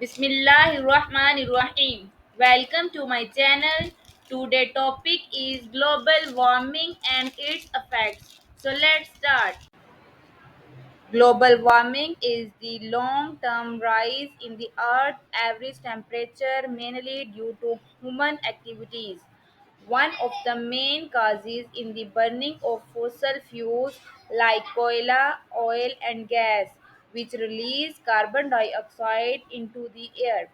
Bismillahirrahmanirrahim. Welcome to my channel. Today topic is global warming and its effects. So let's start. Global warming is the long-term rise in the Earth's average temperature mainly due to human activities. One of the main causes in the burning of fossil fuels like coal, oil and gas, which release carbon dioxide into the air.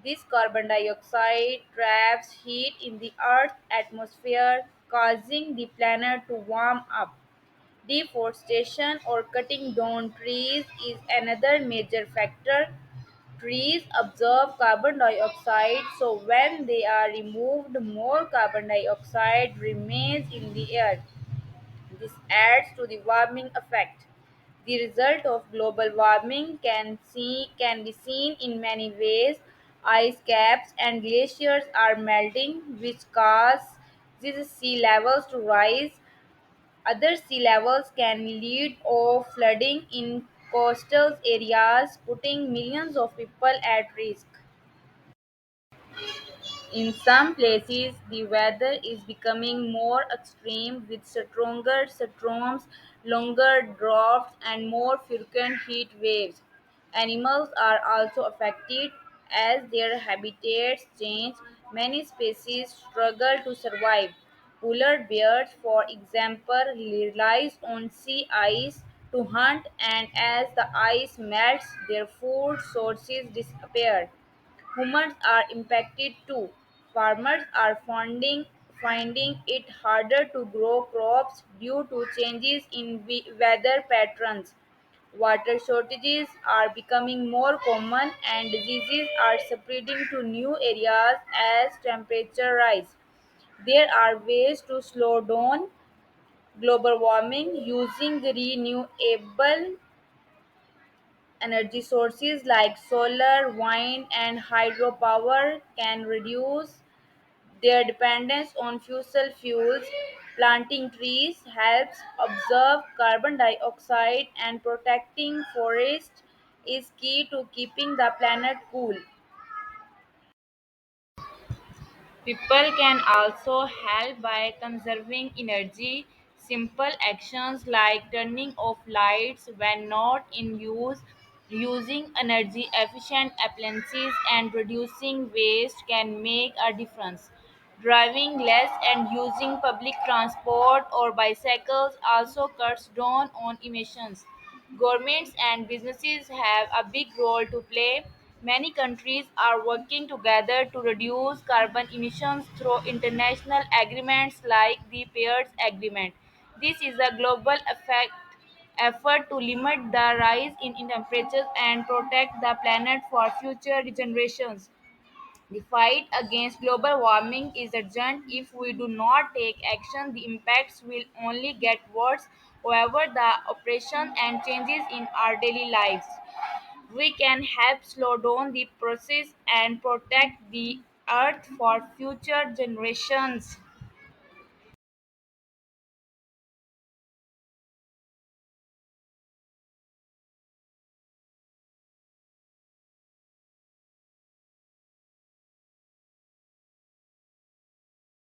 This carbon dioxide traps heat in the Earth's atmosphere, causing the planet to warm up. Deforestation or cutting down trees is another major factor. Trees absorb carbon dioxide, so when they are removed, more carbon dioxide remains in the air. This adds to the warming effect. The result of global warming can be seen in many ways. Ice caps and glaciers are melting, which cause these sea levels to rise. Other sea levels can lead to flooding in coastal areas, putting millions of people at risk. In some places, the weather is becoming more extreme with stronger storms, longer droughts, and more frequent heat waves. Animals are also affected as their habitats change. Many species struggle to survive. Polar bears, for example, relies on sea ice to hunt, and as the ice melts, their food sources disappear. Humans are impacted too. Farmers are finding it harder to grow crops due to changes in weather patterns. Water shortages are becoming more common and diseases are spreading to new areas as temperature rise. There are ways to slow down global warming using renewable energy sources like solar, wind, and hydropower can reduce their dependence on fossil fuels. Planting trees helps absorb carbon dioxide, and protecting forests is key to keeping the planet cool. People can also help by conserving energy. Simple actions like turning off lights when not in use, using energy efficient appliances, and reducing waste can make a difference. Driving less and using public transport or bicycles also cuts down on emissions. Governments and businesses have a big role to play. Many countries are working together to reduce carbon emissions through international agreements like the Paris Agreement. This is a global effort to limit the rise in temperatures and protect the planet for future generations. The fight against global warming is urgent. If we do not take action, the impacts will only get worse. However, the operation and changes in our daily lives, we can help slow down the process and protect the earth for future generations.